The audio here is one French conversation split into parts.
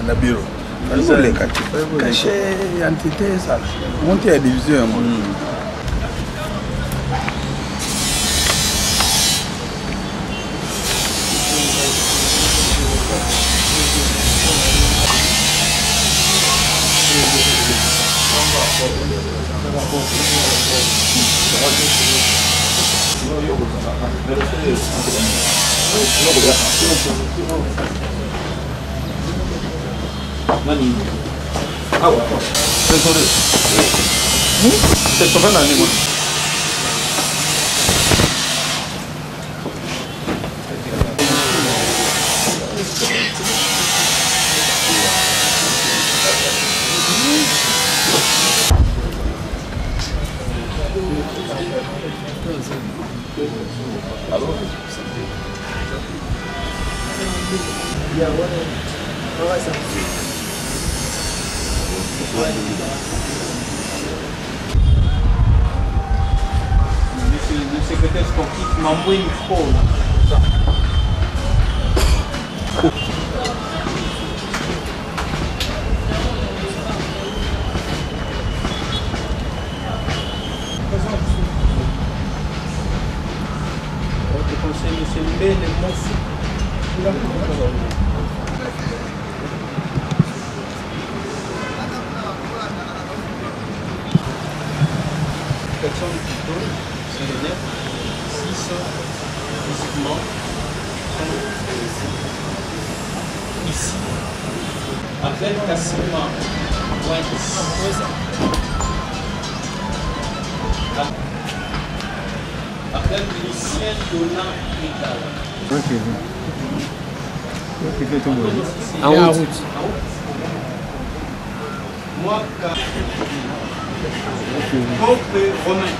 Na bureau. Caché entité ça. Monter à division. Ah ouais, désolé. C'est pas mal, moi. Le secrétaire sportif m'a envoyé une fois. Je conseille M. Mbele, mon fou. Personne qui donne, c'est le net, 600 physiquement sont ici. Avec Cassima, avec Lucien Donat Métal. En route. Moi, Pope Romain.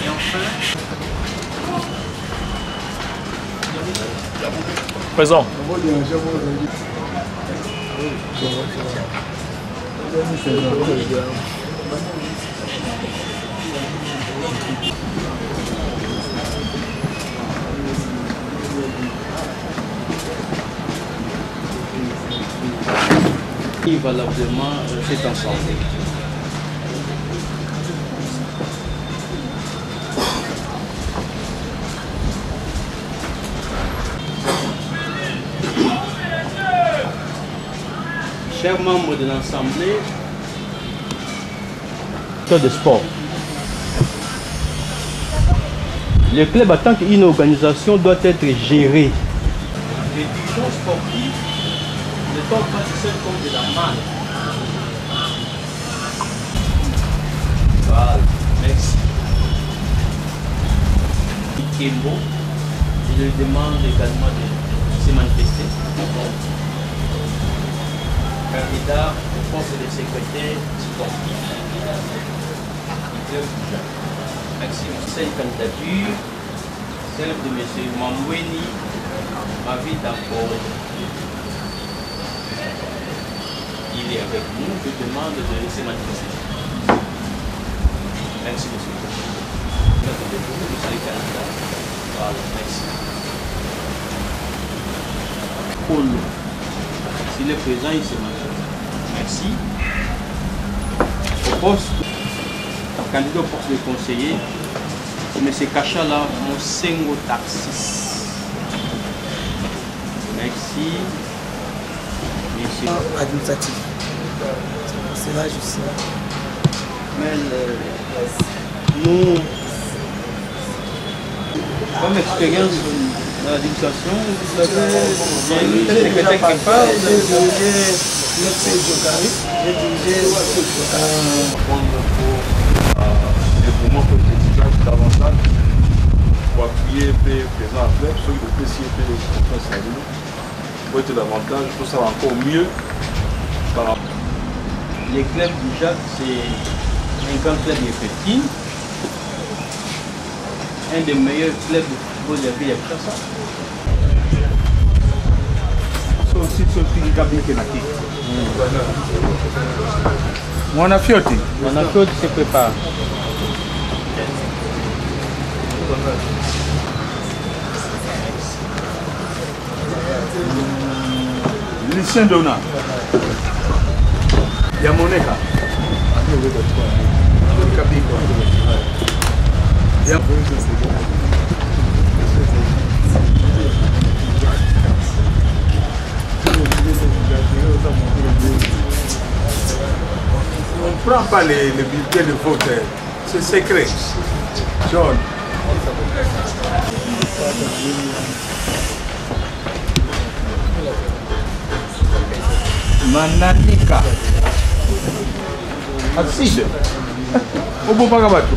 Et enfin, Présent. valablement cet ensemble. Chers membres de l'Assemblée, de sport. Le club, en tant qu'une organisation, doit être géré. les dirigeants sportifs ne tombent pas du seul compte de la manne. Voilà, merci. Kembo, je lui demande également de se manifester. Candidat au poste de secrétaire sportif. Merci. Cette candidature, celle de M. Mamweni, ma vie d'accord. Il est avec nous, je demande de se manifester. Merci, monsieur. Monsieur le candidat. Voilà, merci. Polo. S'il est présent, il se manifeste. Merci. Au poste, candidat au poste de conseiller, c'est M. Kachala Mosengo Taxis. Merci. Monsieur. Administratif. C'est là, je sais. Mais nous, comme expérience dans l'administration, vous avez secrétaire quelque part. J'ai dirigé notre géographie. J'ai dirigé les mouvements politiques davantage pour appuyer le président club, ceux qui le PCP et le salut, pour être davantage, pour savoir encore mieux par rapport. Les clubs du Jacques, c'est un grand club effectif, un des meilleurs clubs de football de la ville de Kinshasa. Mwanafioti se prépare. Lucien Dona. Yamoneka. On ne prend pas les bulletins de vote, c'est secret. John. Mananika. Acide. Obo Bagabato.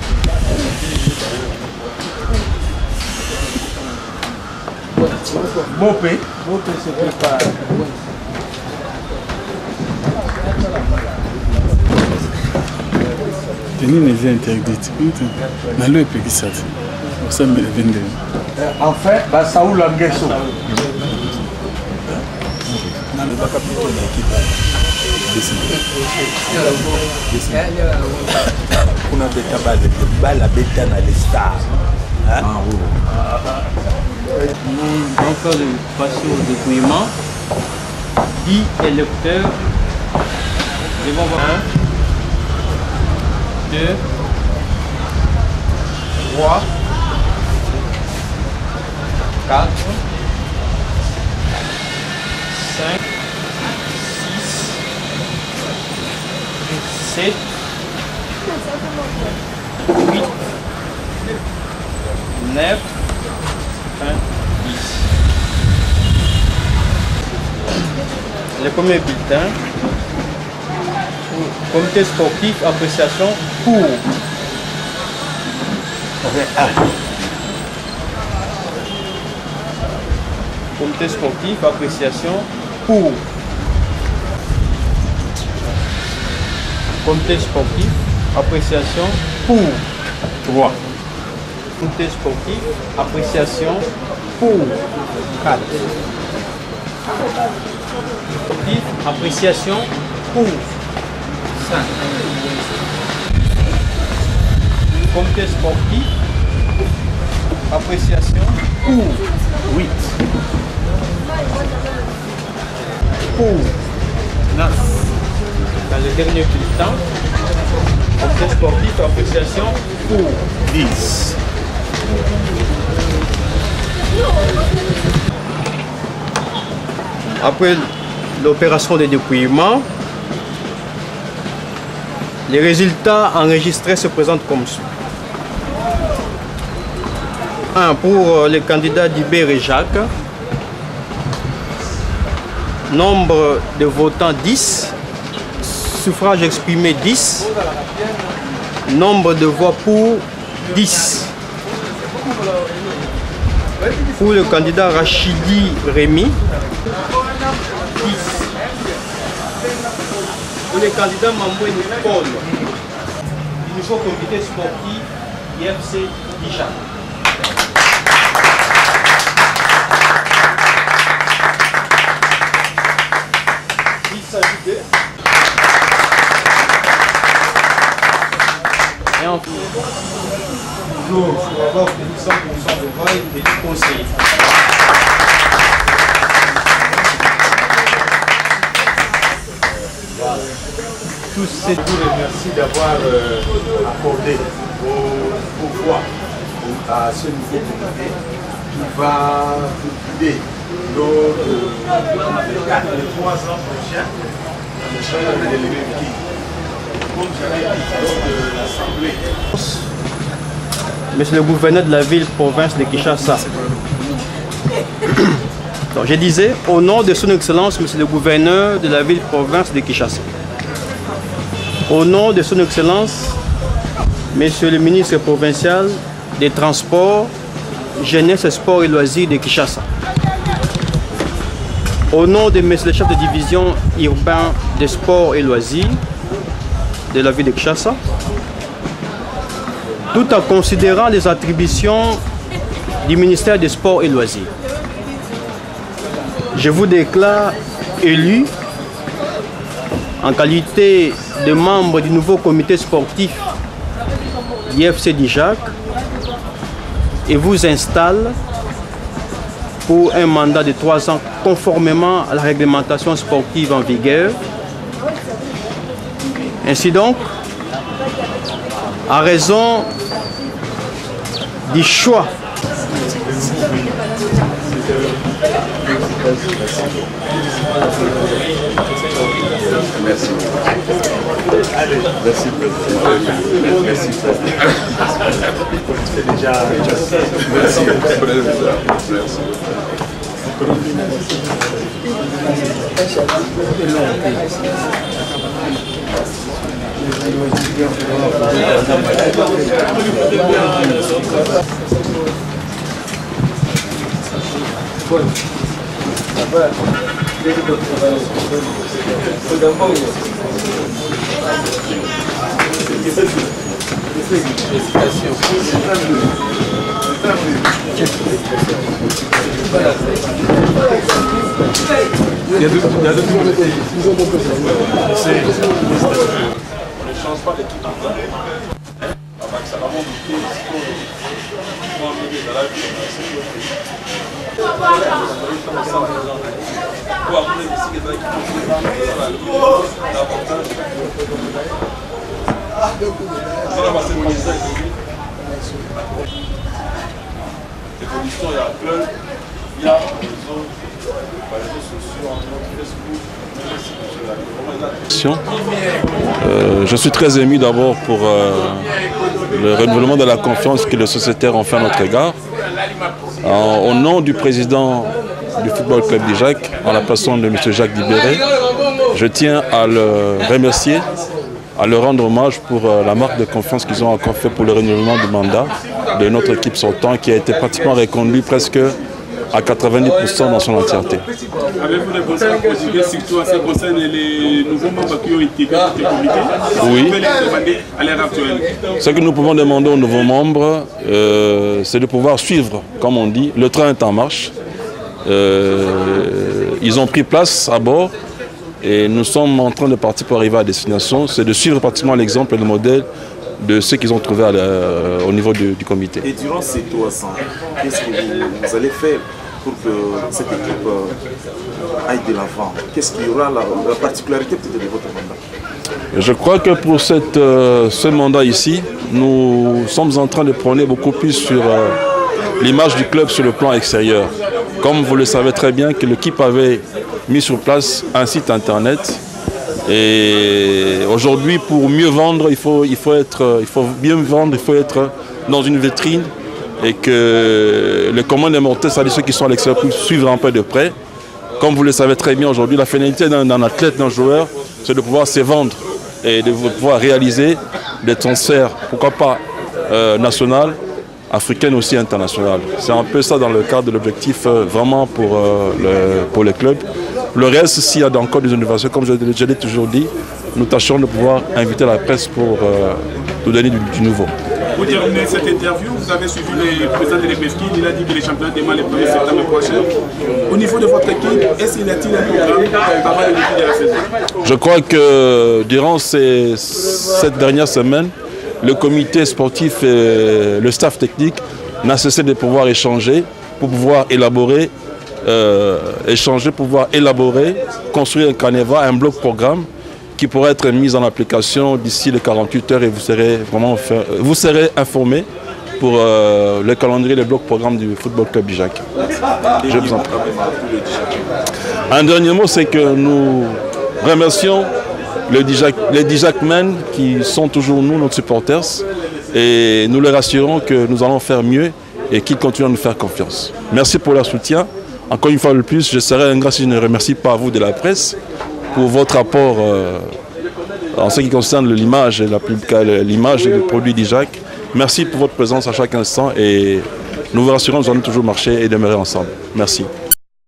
Bopé. Bopé se prépare. Tenir les interdits. Dans le pays, ça. Ça me vient. Enfin, Saoul Anguesso. Kuna beta bala beta na l'estar. Encore de passer au dépouillement. 10 électeurs. Devant voir 1, 2, 3, 4, 5, 6, 7, 8, 9, 10. Le premier bulletin. Comité sportif, appréciation pour. Comité sportif, appréciation pour. Comité sportif, appréciation pour. 3. Comité sportif, appréciation pour. 4. Sportif, appréciation pour. 5. Comité sportif, appréciation pour. 8. Pour 9. Dans le dernier bulletin, comité sportif, appréciation pour 10. Après l'opération de dépouillement, les résultats enregistrés se présentent comme suit. 1. Pour les candidats d'Ibert et Jacques, nombre de votants 10, suffrage exprimé 10, nombre de voix pour 10. Pour le candidat Rachidi Rémi, 10. Pour les candidats Mamboué Paul, du nouveau comité sportif IFC Dijak. Il s'agit de... Et enfin, toujours pour avoir obtenu 100% de voix et du conseil. Tous ces tours, merci d'avoir accordé vos voix à ce nouveau comité qui va vous guider lors de 3 ans prochains à l'échelle de l'élection. Comme j'avais dit lors de l'Assemblée. Monsieur le gouverneur de la ville-province de Kinshasa. Donc, je disais, au nom de son Excellence, Monsieur le gouverneur de la ville-province de Kinshasa. Au nom de son Excellence, Monsieur le ministre provincial des Transports, Jeunesse, Sport et Loisirs de Kinshasa. Au nom de Monsieur le chef de division urbain des Sports et Loisirs de la ville de Kinshasa, tout en considérant les attributions du ministère des Sports et Loisirs, je vous déclare élu en qualité de membre du nouveau comité sportif d'IFC Dijak et vous installe pour un mandat de 3 ans conformément à la réglementation sportive en vigueur. Ainsi donc, à raison du choix Merci. Allez, merci. Merci. C'est déjà. Merci. On ne change pas l'équipe. Les conditions, il y a Apple, il y a les réseaux sociaux, Facebook. Je suis très ému d'abord pour le renouvellement de la confiance que les sociétaires ont fait à notre égard. Au nom du président du Football Club d'Ijac, en la personne de M. Jacques Libéré, je tiens à le remercier, à leur rendre hommage pour la marque de confiance qu'ils ont encore fait pour le renouvellement du mandat de notre équipe sortant qui a été pratiquement reconduit presque à 90% dans son entièreté. Avez-vous des conseils à conjuguer surtout en ce qui concerne les nouveaux membres qui ont été dans ce comité? Oui. Vous pouvez les demander à l'heure actuelle. Ce que nous pouvons demander aux nouveaux membres, c'est de pouvoir suivre, comme on dit, le train est en marche. Ils ont pris place à bord et nous sommes en train de partir pour arriver à destination. C'est de suivre pratiquement l'exemple et le modèle de ce qu'ils ont trouvé au niveau du comité. Et durant ces 3 ans, qu'est-ce que vous allez faire pour que cette équipe aille de l'avant? Qu'est-ce qui y aura la particularité peut-être de votre mandat? Je crois que pour ce mandat ici, nous sommes en train de prôner beaucoup plus sur l'image du club sur le plan extérieur. Comme vous le savez très bien que l'équipe avait mis sur place un site internet. Et aujourd'hui, pour mieux vendre, il faut bien vendre, il faut être dans une vitrine et que les commandes des mortels, c'est-à-dire ceux qui sont à l'extérieur, puissent suivre un peu de près. Comme vous le savez très bien aujourd'hui, la finalité d'un athlète, d'un joueur, c'est de pouvoir se vendre et de pouvoir réaliser des transferts, pourquoi pas national, africaine aussi internationale. C'est un peu ça dans le cadre de l'objectif vraiment pour les clubs. Le reste, s'il y a encore des innovations, comme je l'ai toujours dit, nous tâchons de pouvoir inviter la presse pour nous donner du nouveau. Pour terminer cette interview, vous avez suivi le président de l'Epesquine, il a dit que les championnats démarrent le 1er septembre prochain. Au niveau de votre équipe, est-ce qu'il y a-t-il un programme avant le début de la saison? Je crois que durant cette dernière semaine, le comité sportif et le staff technique n'a cessé de pouvoir échanger pour pouvoir élaborer, construire un canevas, un bloc programme qui pourrait être mis en application d'ici les 48 heures et vous serez informés pour le calendrier, le bloc programme du Football Club d'Ijac. Je vous en prie. Un dernier mot, c'est que nous remercions les Dijacmen qui sont toujours nous, notre supporters, et nous les rassurons que nous allons faire mieux et qu'ils continuent à nous faire confiance. Merci pour leur soutien. Encore une fois de plus, je serai ingrat si je ne remercie pas vous de la presse pour votre apport en ce qui concerne l'image et le produit d'Ijac. Merci pour votre présence à chaque instant et nous vous rassurons que nous allons toujours marcher et demeurer ensemble. Merci.